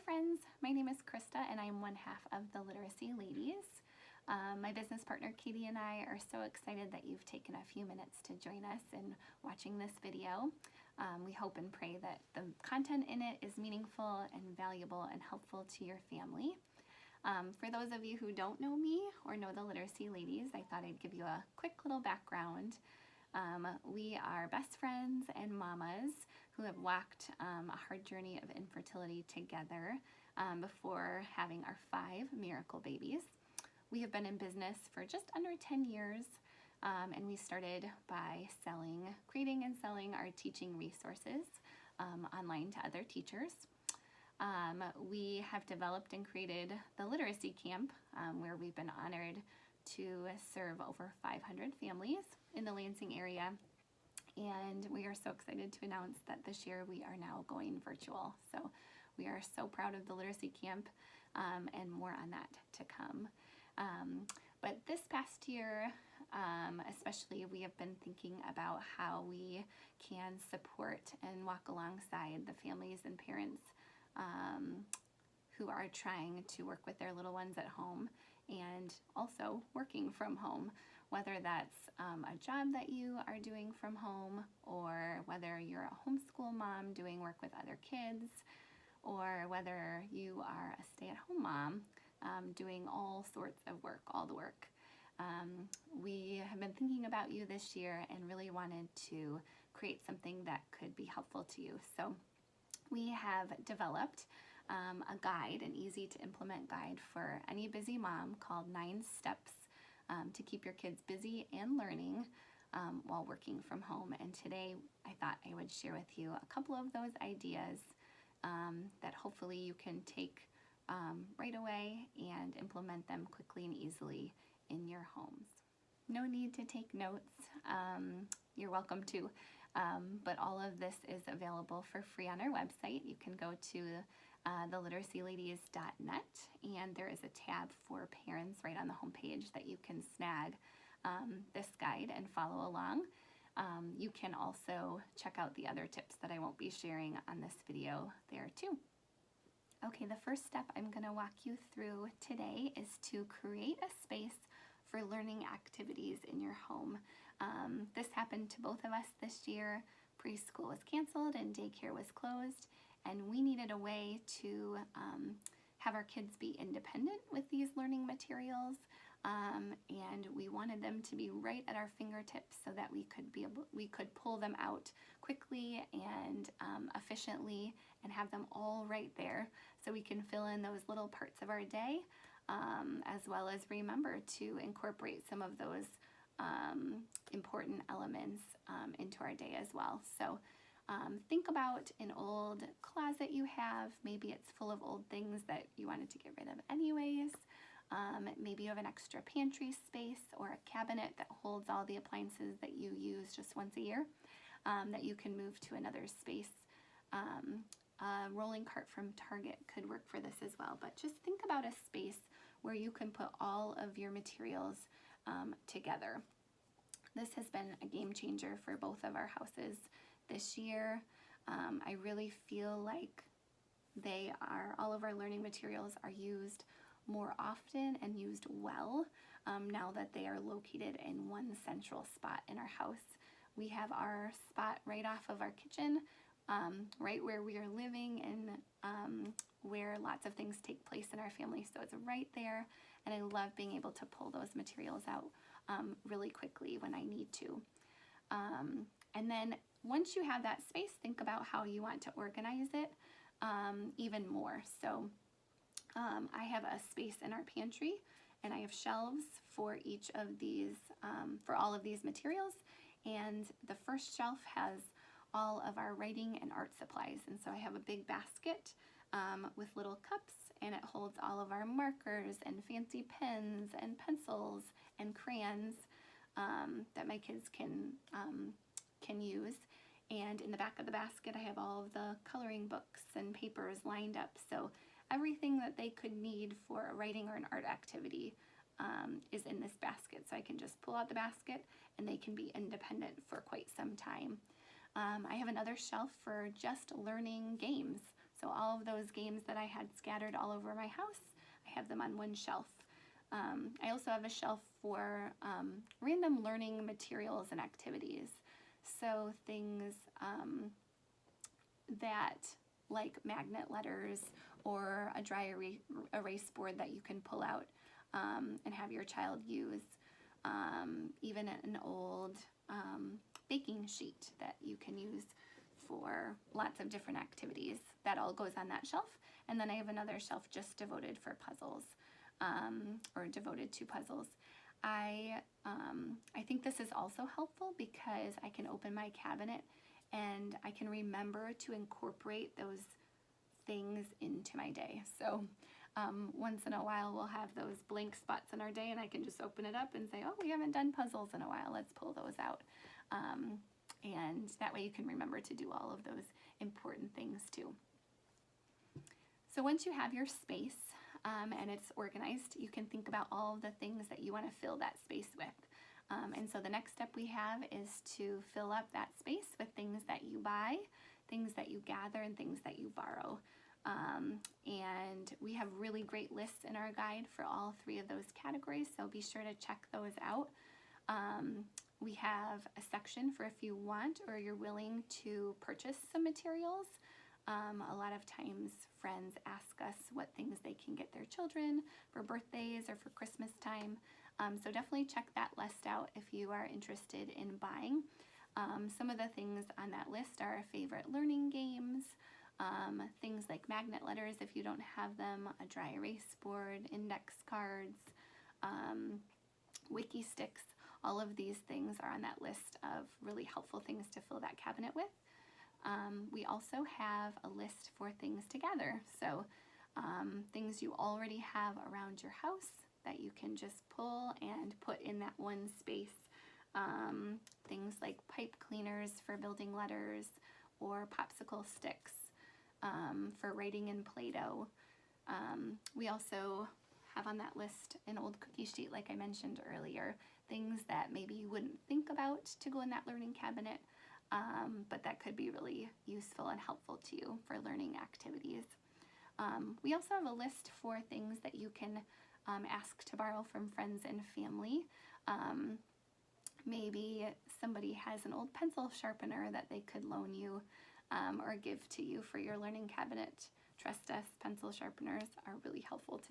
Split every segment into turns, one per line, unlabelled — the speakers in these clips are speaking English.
friends, my name is Krista and I'm one half of the Literacy Ladies. My business partner Katie and I are so excited that you've taken a few minutes to join us in watching this video. We hope and pray that the content in it is meaningful and valuable and helpful to your family. For those of you who don't know me or know the Literacy Ladies, I thought I'd give you a quick little background. We are best friends and mamas who have walked a hard journey of infertility together before having our 5 miracle babies. We have been in business for just under 10 years, and we started by creating and selling our teaching resources online to other teachers. We have developed and created the Literacy Camp, where we've been honored to serve over 500 families in the Lansing area. And we are so excited to announce that this year we are now going virtual. So we are so proud of the Literacy Camp, and more on that to come. But this past year, especially, we have been thinking about how we can support and walk alongside the families and parents who are trying to work with their little ones at home and also working from home, whether that's a job that you are doing from home, or whether you're a homeschool mom doing work with other kids, or whether you are a stay-at-home mom doing all sorts of work, all the work. We have been thinking about you this year and really wanted to create something that could be helpful to you. So we have developed a guide, an easy to implement guide for any busy mom called 9 Steps to keep your kids busy and learning while working from home. And today I thought I would share with you a couple of those ideas that hopefully you can take right away and implement them quickly and easily in your homes. No need to take notes. You're welcome to. But all of this is available for free on our website. You can go to theliteracyladies.net, and there is a tab for parents right on the homepage that you can snag this guide and follow along. You can also check out the other tips that I won't be sharing on this video there too. Okay, the first step I'm going to walk you through today is to create a space for learning activities in your home. This happened to both of us this year. Preschool was canceled and daycare was closed, and we needed a way to have our kids be independent with these learning materials, and we wanted them to be right at our fingertips so that we could pull them out quickly and efficiently and have them all right there so we can fill in those little parts of our day, as well as remember to incorporate some of those important elements into our day as well. So think about an old closet you have. Maybe it's full of old things that you wanted to get rid of anyways. Maybe you have an extra pantry space or a cabinet that holds all the appliances that you use just once a year that you can move to another space. A rolling cart from Target could work for this as well, but just think about a space where you can put all of your materials together. This has been a game changer for both of our houses this year. I really feel like all of our learning materials are used more often and used well now that they are located in one central spot in our house. We have our spot right off of our kitchen, right where we are living and where lots of things take place in our family. So it's right there, and I love being able to pull those materials out really quickly when I need to. And then once you have that space, think about how you want to organize it even more. So I have a space in our pantry, and I have shelves for each of these, for all of these materials. And the first shelf has all of our writing and art supplies. And so I have a big basket with little cups, and it holds all of our markers and fancy pens and pencils and crayons that my kids can use. And in the back of the basket, I have all of the coloring books and papers lined up. So everything that they could need for a writing or an art activity is in this basket. So I can just pull out the basket and they can be independent for quite some time. I have another shelf for just learning games. So all of those games that I had scattered all over my house, I have them on one shelf. I also have a shelf for random learning materials and activities. So things that like magnet letters or a dry erase board that you can pull out and have your child use. Even an old baking sheet that you can use for lots of different activities. That all goes on that shelf. And then I have another shelf just devoted for puzzles, or devoted to puzzles. I think this is also helpful because I can open my cabinet and I can remember to incorporate those things into my day. So once in a while we'll have those blank spots in our day and I can just open it up and say, oh, we haven't done puzzles in a while, let's pull those out. And that way you can remember to do all of those important things too. So once you have your space and it's organized, you can think about all of the things that you want to fill that space with. And so the next step we have is to fill up that space with things that you buy, things that you gather, and things that you borrow. And we have really great lists in our guide for all three of those categories, so be sure to check those out. We have a section for if you want or you're willing to purchase some materials. A lot of times friends ask us what things they can get their children for birthdays or for Christmas time. So definitely check that list out if you are interested in buying. Some of the things on that list are favorite learning games, things like magnet letters if you don't have them, a dry erase board, index cards, wiki sticks. All of these things are on that list of really helpful things to fill that cabinet with. We also have a list for things to gather. So things you already have around your house that you can just pull and put in that one space. Things like pipe cleaners for building letters or popsicle sticks for writing in Play-Doh. We also have on that list an old cookie sheet, like I mentioned earlier, things that maybe you wouldn't think about to go in that learning cabinet, but that could be really useful and helpful to you for learning activities. We also have a list for things that you can ask to borrow from friends and family. Maybe somebody has an old pencil sharpener that they could loan you or give to you for your learning cabinet. Trust us, pencil sharpeners are really helpful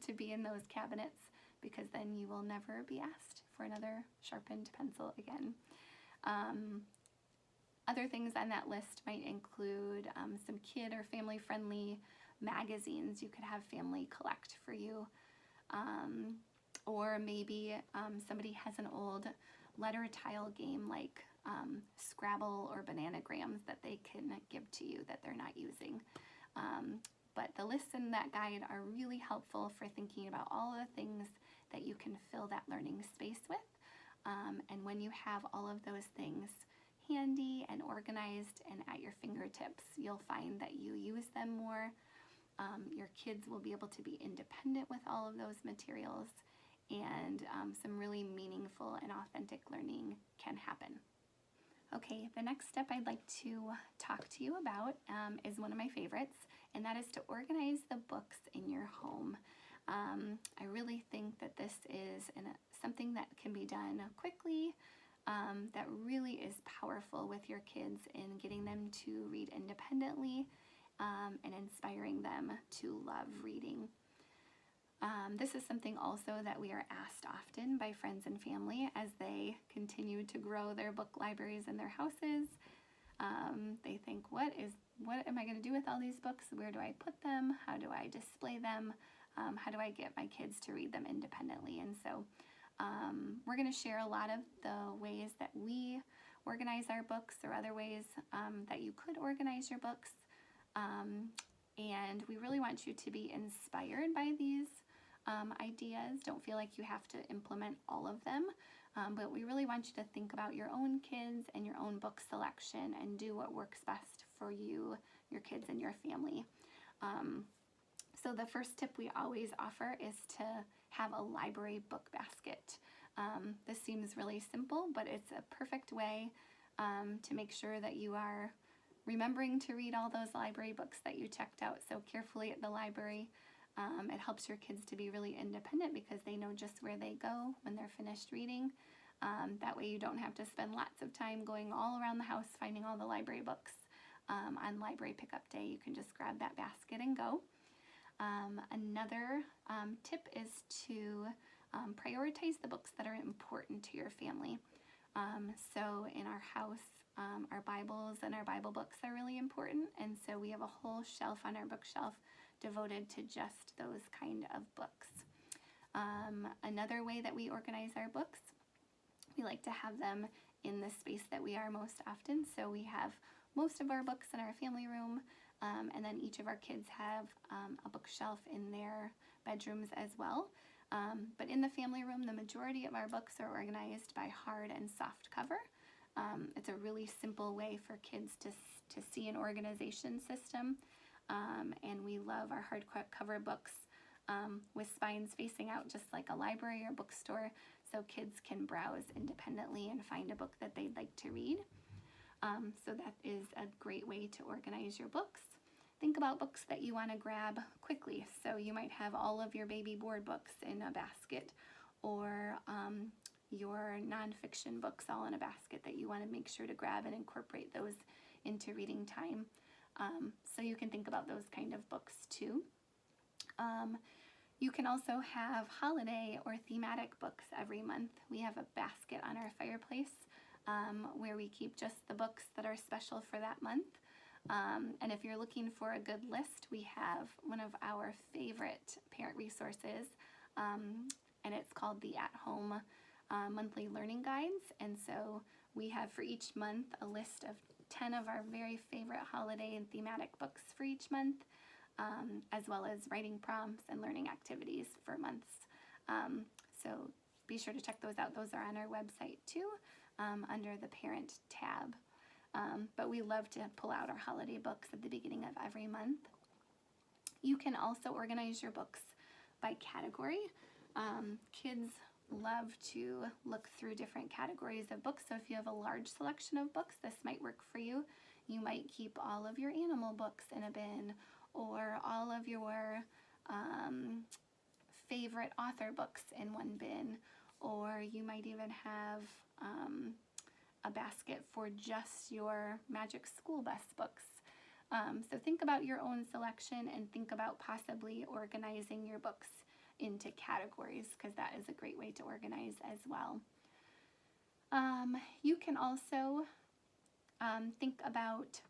to be in those cabinets because then you will never be asked for another sharpened pencil again. Other things on that list might include some kid or family-friendly magazines you could have family collect for you. Or maybe somebody has an old letter tile game like Scrabble or Bananagrams that they can give to you that they're not using. But the lists in that guide are really helpful for thinking about all the things that you can fill that learning space with. And when you have all of those things handy and organized and at your fingertips, you'll find that you use them more. Your kids will be able to be independent with all of those materials, and some really meaningful and authentic learning can happen. Okay, the next step I'd like to talk to you about is one of my favorites, and that is to organize the books in your home. I really think that this is something that can be done quickly, that really is powerful with your kids in getting them to read independently and inspiring them to love reading. This is something also that we are asked often by friends and family as they continue to grow their book libraries in their houses. They think, what am I going to do with all these books? Where do I put them? How do I display them? How do I get my kids to read them independently? And so we're going to share a lot of the ways that we organize our books or other ways that you could organize your books. And we really want you to be inspired by these ideas. Don't feel like you have to implement all of them, but we really want you to think about your own kids and your own book selection and do what works best for you, your kids, and your family. So the first tip we always offer is to have a library book basket. This seems really simple, but it's a perfect way to make sure that you are remembering to read all those library books that you checked out so carefully at the library. It helps your kids to be really independent because they know just where they go when they're finished reading. That way you don't have to spend lots of time going all around the house finding all the library books. On library pickup day, you can just grab that basket and go. Another tip is to prioritize the books that are important to your family. So in our house, our Bibles and our Bible books are really important, and so we have a whole shelf on our bookshelf devoted to just those kind of books. Another way that we organize our books, we like to have them in the space that we are most often. So we have most of our books in our family room, and then each of our kids have a bookshelf in their bedrooms as well. But in the family room, the majority of our books are organized by hard and soft cover. It's a really simple way for kids to see an organization system. And we love our hardcover books with spines facing out just like a library or bookstore, so kids can browse independently and find a book that they'd like to read. So that is a great way to organize your books. Think about books that you want to grab quickly. So you might have all of your baby board books in a basket, or your nonfiction books all in a basket that you want to make sure to grab and incorporate those into reading time. So you can think about those kind of books too. You can also have holiday or thematic books every month. We have a basket on our fireplace where we keep just the books that are special for that month. And if you're looking for a good list, we have one of our favorite parent resources, and it's called the At Home Monthly Learning Guides. And so we have for each month a list of 10 of our very favorite holiday and thematic books for each month, as well as writing prompts and learning activities for months. So be sure to check those out. Those are on our website too, under the Parent tab. But we love to pull out our holiday books at the beginning of every month. You can also organize your books by category. Kids love to look through different categories of books, so if you have a large selection of books, this might work for you. You might keep all of your animal books in a bin, or all of your favorite author books in one bin, or you might even have a basket for just your Magic School Bus books. So think about your own selection and think about possibly organizing your books into categories, because that is a great way to organize as well. You can also think about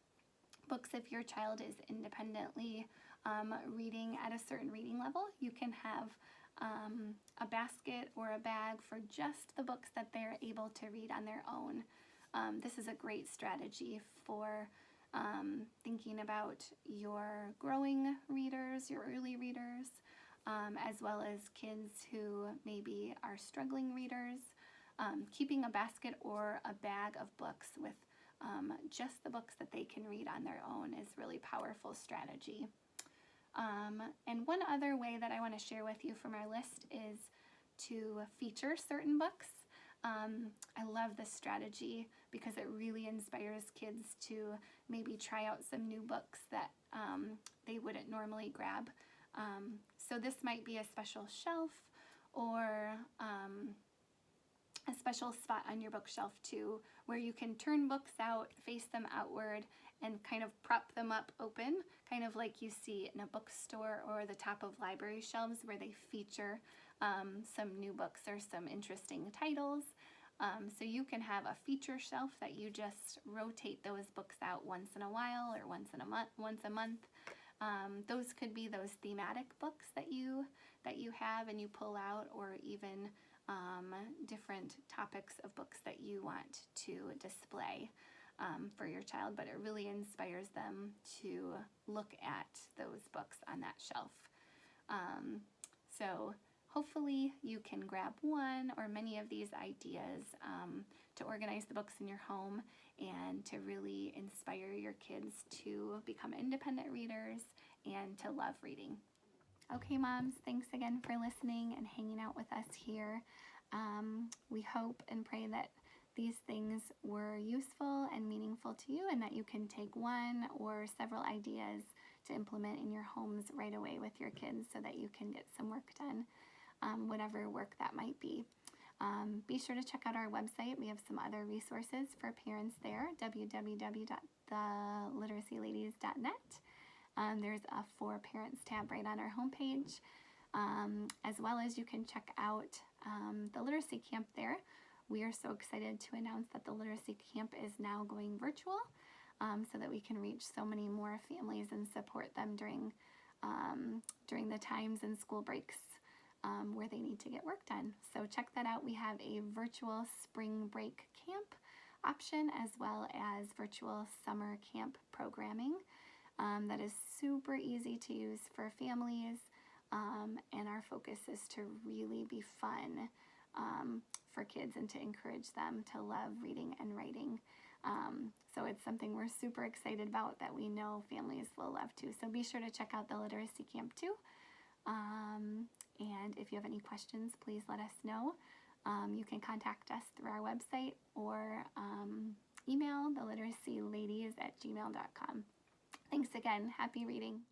books if your child is independently reading at a certain reading level. You can have a basket or a bag for just the books that they're able to read on their own. This is a great strategy for thinking about your growing readers, your early readers, as well as kids who maybe are struggling readers. Keeping a basket or a bag of books with just the books that they can read on their own is really powerful strategy. And one other way that I want to share with you from our list is to feature certain books. I love this strategy because it really inspires kids to maybe try out some new books that they wouldn't normally grab. So this might be a special shelf or a special spot on your bookshelf too, where you can turn books out, face them outward, and kind of prop them up open, kind of like you see in a bookstore or the top of library shelves where they feature some new books or some interesting titles. So you can have a feature shelf that you just rotate those books out once in a while or once a month. Those could be those thematic books that you have and you pull out, or even different topics of books that you want to display for your child, but it really inspires them to look at those books on that shelf. So hopefully you can grab one or many of these ideas to organize the books in your home and to really inspire your kids to become independent readers and to love reading. Okay, moms, thanks again for listening and hanging out with us here. We hope and pray that these things were useful and meaningful to you, and that you can take one or several ideas to implement in your homes right away with your kids so that you can get some work done, whatever work that might be. Be sure to check out our website. We have some other resources for parents there, www.theliteracyladies.net. There's a For Parents tab right on our homepage, as well as you can check out the literacy camp there. We are so excited to announce that the literacy camp is now going virtual, so that we can reach so many more families and support them during the times and school breaks where they need to get work done. So check that out. We have a virtual spring break camp option as well as virtual summer camp programming that is super easy to use for families, and our focus is to really be fun for kids and to encourage them to love reading and writing. So it's something we're super excited about that we know families will love too. So be sure to check out the literacy camp too. And if you have any questions, please let us know. You can contact us through our website or email theliteracyladies@gmail.com. Thanks again. Happy reading.